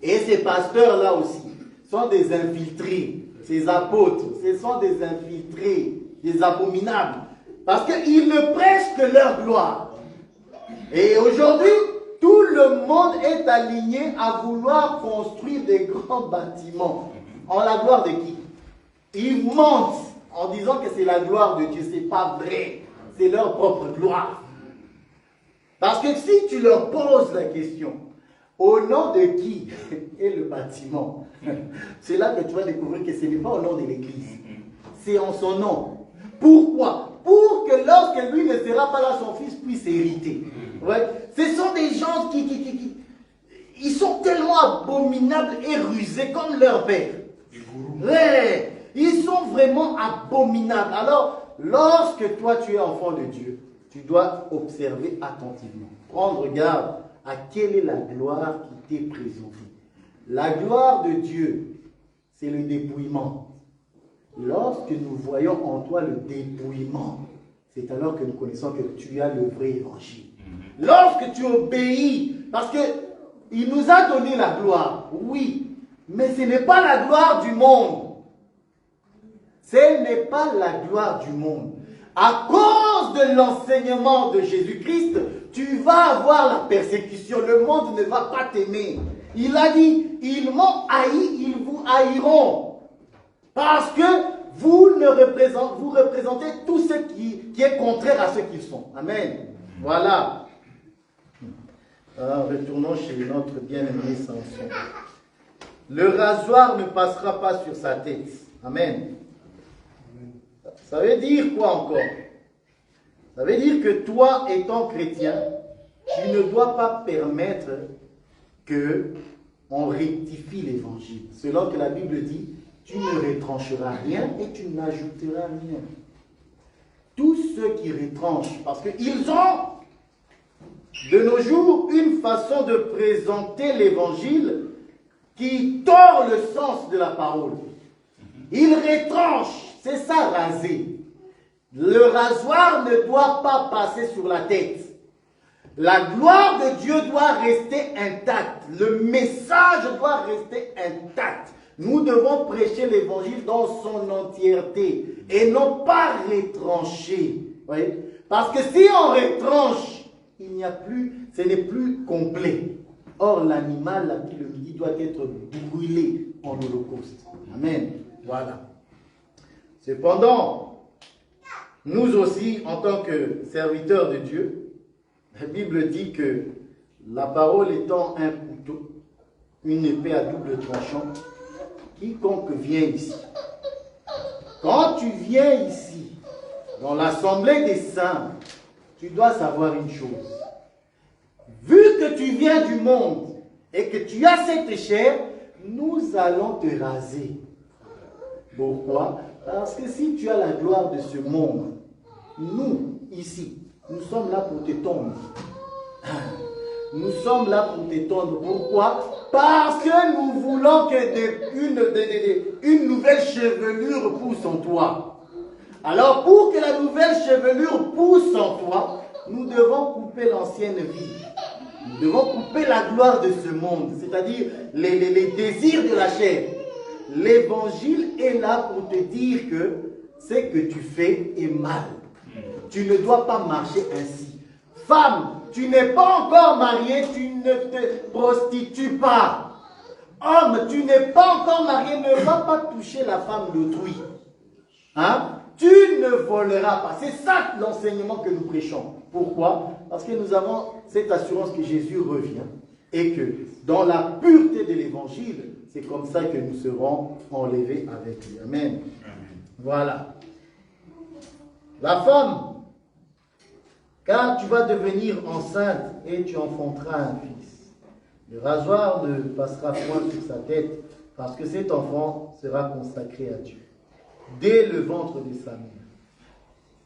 Et ces pasteurs-là aussi sont des infiltrés. Ces apôtres, ce sont des infiltrés, des abominables. Parce qu'ils ne prêchent que leur gloire. Et aujourd'hui, tout le monde est aligné à vouloir construire des grands bâtiments. En la gloire de qui? Ils mentent en disant que c'est la gloire de Dieu. Ce n'est pas vrai. C'est leur propre gloire. Parce que si tu leur poses la question, au nom de qui est le bâtiment? C'est là que tu vas découvrir que ce n'est pas au nom de l'Église. C'est en son nom. Pourquoi? Pour que lorsque lui ne sera pas là, son fils puisse hériter. Ouais. Ce sont des gens qui ils sont tellement abominables et rusés comme leur père. Ouais. Ils sont vraiment abominables. Alors, lorsque toi tu es enfant de Dieu, tu dois observer attentivement. Prendre garde à quelle est la gloire qui t'est présentée. La gloire de Dieu, c'est le dépouillement. Lorsque nous voyons en toi le dépouillement, c'est alors que nous connaissons que tu as le vrai évangile. Lorsque tu obéis, parce qu'il nous a donné la gloire, oui, mais ce n'est pas la gloire du monde. Ce n'est pas la gloire du monde. À cause de l'enseignement de Jésus-Christ, tu vas avoir la persécution. Le monde ne va pas t'aimer. Il a dit, ils m'ont haï, ils vous haïront. Parce que vous représentez tout ce qui est contraire à ce qu'ils sont. Amen. Voilà. Alors, retournons chez notre bien-aimé Samson. Le rasoir ne passera pas sur sa tête. Amen. Ça veut dire quoi encore? Ça veut dire que toi, étant chrétien, tu ne dois pas permettre qu'on rectifie l'évangile. Selon que la Bible dit, tu ne retrancheras rien et tu n'ajouteras rien. Tous ceux qui retranchent, parce qu'ils ont de nos jours une façon de présenter l'évangile qui tord le sens de la parole. Ils retranchent. C'est ça, raser. Le rasoir ne doit pas passer sur la tête. La gloire de Dieu doit rester intacte. Le message doit rester intact. Nous devons prêcher l'évangile dans son entièreté et non pas retrancher. Oui? Parce que si on retranche, il n'y a plus, ce n'est plus complet. Or, l'animal, la vie le midi, doit être brûlé en holocauste. Amen. Voilà. Cependant, nous aussi, en tant que serviteurs de Dieu, la Bible dit que la parole étant un couteau, une épée à double tranchant, quiconque vient ici. Quand tu viens ici, dans l'assemblée des saints, tu dois savoir une chose. Vu que tu viens du monde et que tu as cette chair, nous allons te raser. Pourquoi? Parce que si tu as la gloire de ce monde, nous, ici, nous sommes là pour te tondre. Nous sommes là pour te tondre. Pourquoi? Parce que nous voulons que une nouvelle chevelure pousse en toi. Alors, pour que la nouvelle chevelure pousse en toi, nous devons couper l'ancienne vie. Nous devons couper la gloire de ce monde, c'est-à-dire les désirs de la chair. L'évangile est là pour te dire que ce que tu fais est mal. Tu ne dois pas marcher ainsi. Femme, tu n'es pas encore mariée, tu ne te prostitues pas. Homme, tu n'es pas encore marié, ne va pas toucher la femme d'autrui. Hein? Tu ne voleras pas. C'est ça l'enseignement que nous prêchons. Pourquoi? Parce que nous avons cette assurance que Jésus revient et que dans la pureté de l'évangile, c'est comme ça que nous serons enlevés avec lui. Amen. Voilà. La femme, car tu vas devenir enceinte et tu enfanteras un fils. Le rasoir ne passera point sur sa tête parce que cet enfant sera consacré à Dieu dès le ventre de sa mère.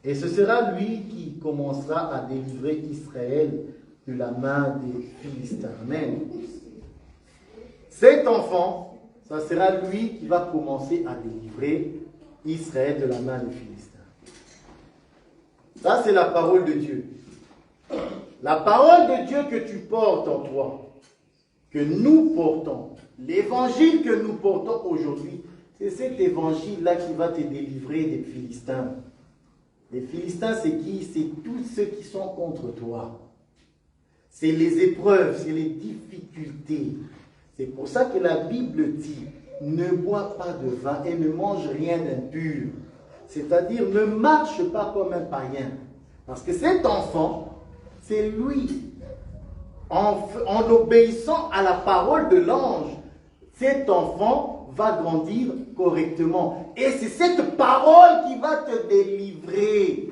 Et ce sera lui qui commencera à délivrer Israël de la main des Philistins. Amen. Cet enfant, ça sera lui qui va commencer à délivrer Israël de la main des Philistins. Ça, c'est la parole de Dieu. La parole de Dieu que tu portes en toi, que nous portons, l'évangile que nous portons aujourd'hui, c'est cet évangile-là qui va te délivrer des Philistins. Les Philistins, c'est qui? C'est tous ceux qui sont contre toi. C'est les épreuves, c'est les difficultés. C'est pour ça que la Bible dit, ne bois pas de vin et ne mange rien d'impur. C'est-à-dire, ne marche pas comme un païen. Parce que cet enfant, c'est lui. En obéissant à la parole de l'ange, cet enfant va grandir correctement. Et c'est cette parole qui va te délivrer.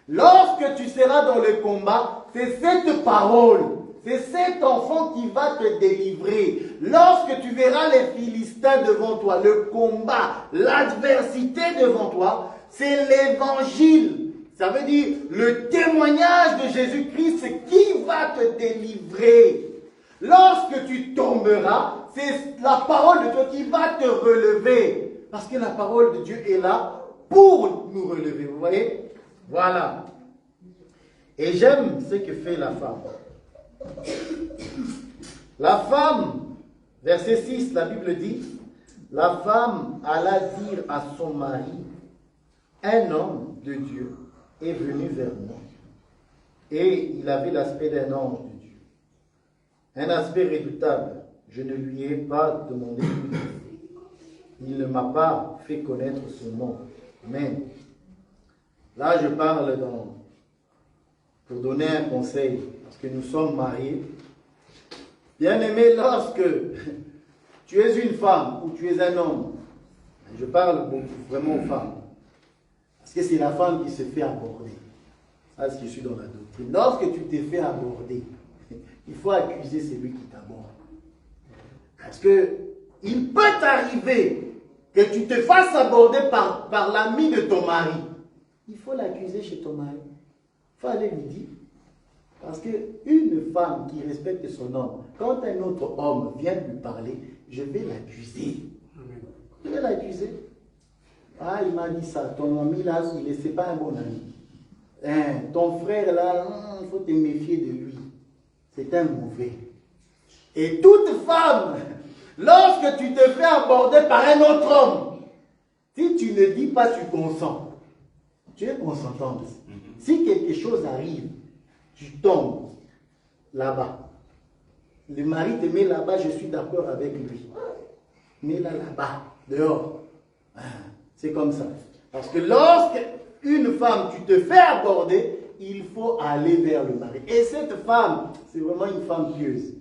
Lorsque tu seras dans le combat, c'est cette parole, c'est cet enfant qui va te délivrer. Lorsque tu verras les Philistins devant toi, le combat, l'adversité devant toi, c'est l'évangile. Ça veut dire le témoignage de Jésus-Christ qui va te délivrer. Lorsque tu tomberas, c'est la parole de Dieu qui va te relever. Parce que la parole de Dieu est là pour nous relever. Vous voyez? Voilà. Et j'aime ce que fait la femme. La femme, verset 6, la Bible dit, la femme alla dire à son mari, un homme de Dieu est venu vers moi. Et il avait l'aspect d'un ange de Dieu. Un aspect redoutable. Je ne lui ai pas demandé plus. Il ne m'a pas fait connaître son nom. Amen. Là, je parle pour donner un conseil, parce que nous sommes mariés. Bien-aimé, lorsque tu es une femme ou tu es un homme, je parle vraiment aux femmes, parce que c'est la femme qui se fait aborder. Ça, c'est ce que je suis dans la doctrine. Lorsque tu t'es fait aborder, il faut accuser celui qui t'aborde. Parce que il peut t'arriver que tu te fasses aborder par l'ami de ton mari. Il faut l'accuser chez ton mari. Il faut aller lui dire. Parce qu'une femme qui respecte son homme, quand un autre homme vient lui parler, je vais l'accuser. Je vais l'accuser. Ah, il m'a dit ça. Ton ami là, c'est pas un bon ami. Hein, ton frère là, il faut te méfier de lui. C'est un mauvais. Et toute femme, lorsque tu te fais aborder par un autre homme, si tu ne dis pas tu consens, tu es consentante. Si quelque chose arrive, tu tombes là-bas. Le mari te met là-bas, je suis d'accord avec lui. Mets-la là-bas, dehors. C'est comme ça. Parce que lorsque une femme, tu te fais aborder, il faut aller vers le mari. Et cette femme, c'est vraiment une femme pieuse.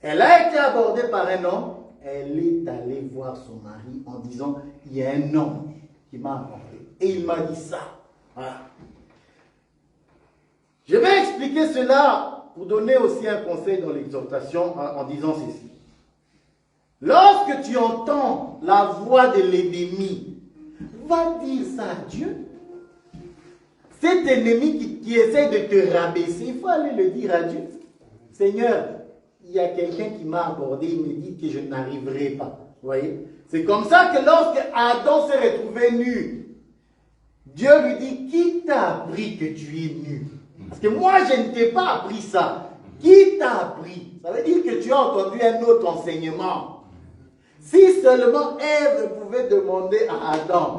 Elle a été abordée par un homme, elle est allée voir son mari en disant, il y a un homme qui m'a abordé. Et il m'a dit ça. Voilà. Je vais expliquer cela pour donner aussi un conseil dans l'exhortation en disant ceci. Lorsque tu entends la voix de l'ennemi, va dire ça à Dieu. Cet ennemi qui essaie de te rabaisser, il faut aller le dire à Dieu. Seigneur, il y a quelqu'un qui m'a abordé, il me dit que je n'arriverai pas. Vous voyez? C'est comme ça que lorsque Adam s'est retrouvé nu, Dieu lui dit, qui t'a appris que tu es nu? Parce que moi, je ne t'ai pas appris ça. Qui t'a appris? Ça veut dire que tu as entendu un autre enseignement. Si seulement Ève pouvait demander à Adam,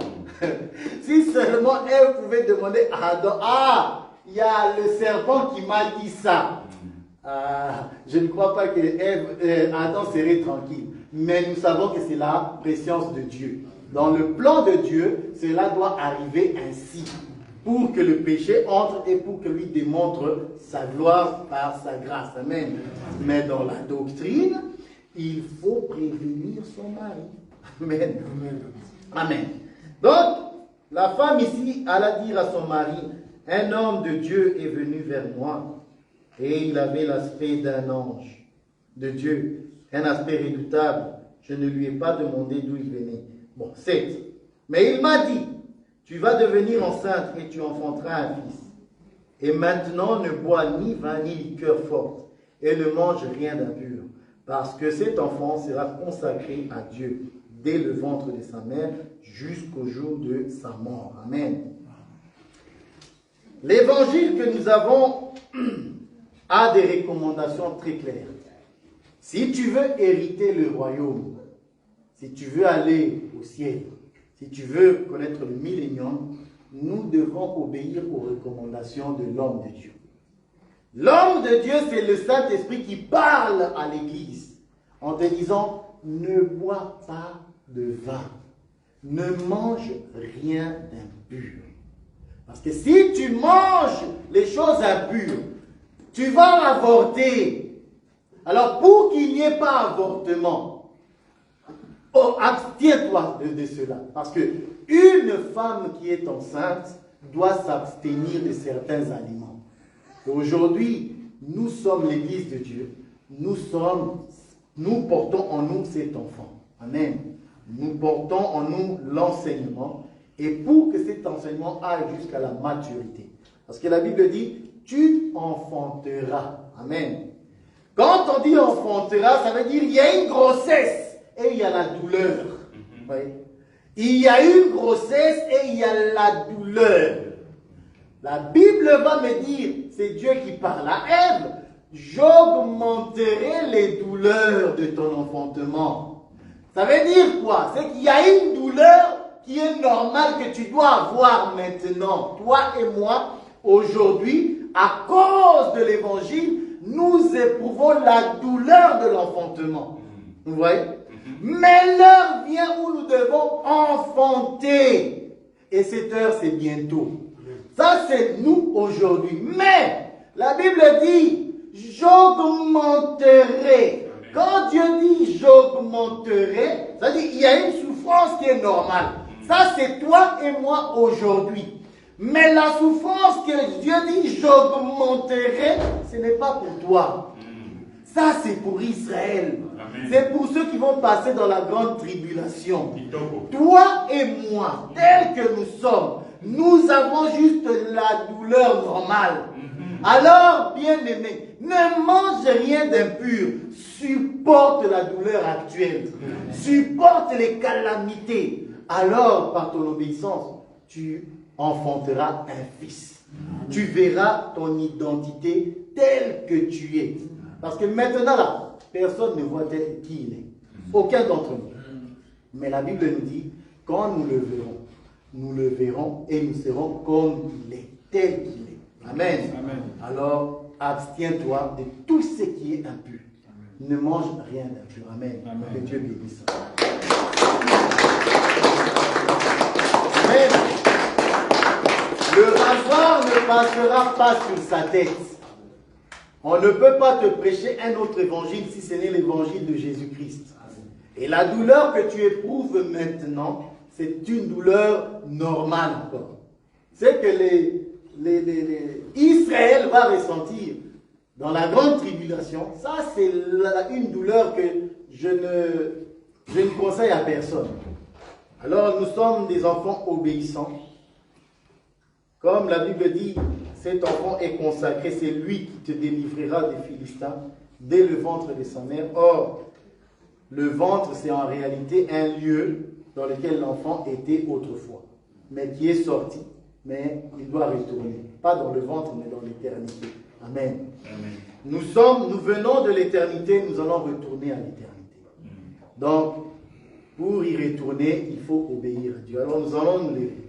si seulement Ève pouvait demander à Adam, ah, il y a le serpent qui m'a dit ça. Je ne crois pas que Adam serait tranquille. Mais nous savons que c'est la préscience de Dieu. Dans le plan de Dieu, cela doit arriver ainsi. Pour que le péché entre et pour que lui démontre sa gloire par sa grâce. Amen. Mais dans la doctrine, il faut prévenir son mari. Amen. Amen. Donc, la femme ici, elle a dit à son mari, un homme de Dieu est venu vers moi et il avait l'aspect d'un ange de Dieu, un aspect redoutable. Je ne lui ai pas demandé d'où il venait. Bon, 7. Mais il m'a dit, tu vas devenir enceinte et tu enfanteras un fils. Et maintenant, ne bois ni vin ni liqueur forte et ne mange rien d'impur, parce que cet enfant sera consacré à Dieu dès le ventre de sa mère jusqu'au jour de sa mort. Amen. L'évangile que nous avons a des recommandations très claires. Si tu veux hériter le royaume, si tu veux aller au ciel, si tu veux connaître le millénium, nous devons obéir aux recommandations de l'homme de Dieu. L'homme de Dieu, c'est le Saint-Esprit qui parle à l'Église en te disant, ne bois pas de vin, ne mange rien d'impur. Parce que si tu manges les choses impures, tu vas avorter. Alors pour qu'il n'y ait pas avortement, abstiens-toi de cela. Parce que une femme qui est enceinte doit s'abstenir de certains aliments. Aujourd'hui, nous sommes l'Église de Dieu. Nous portons en nous cet enfant. Amen. Nous portons en nous l'enseignement. Et pour que cet enseignement aille jusqu'à la maturité. Parce que la Bible dit, tu enfanteras. Amen. Quand on dit enfanteras, ça veut dire il y a une grossesse et il y a la douleur. Oui. Il y a une grossesse et il y a la douleur. La Bible va me dire, c'est Dieu qui parle à Ève, j'augmenterai les douleurs de ton enfantement. Ça veut dire quoi? C'est qu'il y a une douleur qui est normale que tu dois avoir maintenant. Toi et moi, aujourd'hui, à cause de l'évangile, nous éprouvons la douleur de l'enfantement. Vous voyez? Mais l'heure vient où nous devons enfanter. Et cette heure, c'est bientôt. Ça, c'est nous aujourd'hui. Mais, la Bible dit, j'augmenterai. Quand Dieu dit j'augmenterai, ça veut dire qu'il y a une souffrance qui est normale. Ça, c'est toi et moi aujourd'hui. Mais la souffrance que Dieu dit j'augmenterai, ce n'est pas pour toi. Ça, c'est pour Israël. C'est pour ceux qui vont passer dans la grande tribulation. Toi et moi, tels que nous sommes, nous avons juste la douleur normale. Alors, bien-aimé, ne mange rien d'impur. Supporte la douleur actuelle. Supporte les calamités. Alors, par ton obéissance, tu enfanteras un fils. Tu verras ton identité telle que tu es. Parce que maintenant, là, personne ne voit tel qui il est. Aucun d'entre nous. Mais la Bible nous dit, quand nous le verrons et nous serons comme il est, tel qu'il est. Amen. Amen. Alors, abstiens-toi de tout ce qui est impur. Ne mange rien d'impur. Amen. Amen. Que Dieu bénisse. Amen. Le rasoir ne passera pas sur sa tête. On ne peut pas te prêcher un autre évangile si ce n'est l'évangile de Jésus-Christ. Et la douleur que tu éprouves maintenant, c'est une douleur normale encore. C'est que Israël va ressentir dans la grande tribulation. Ça, c'est une douleur que je ne conseille à personne. Alors, nous sommes des enfants obéissants. Comme la Bible dit, cet enfant est consacré, c'est lui qui te délivrera des Philistins dès le ventre de sa mère. Or, le ventre, c'est en réalité un lieu dans lequel l'enfant était autrefois, mais qui est sorti, mais il doit retourner. Pas dans le ventre, mais dans l'éternité. Amen. Amen. Nous venons de l'éternité, nous allons retourner à l'éternité. Donc, pour y retourner, il faut obéir à Dieu. Alors, nous allons nous lever.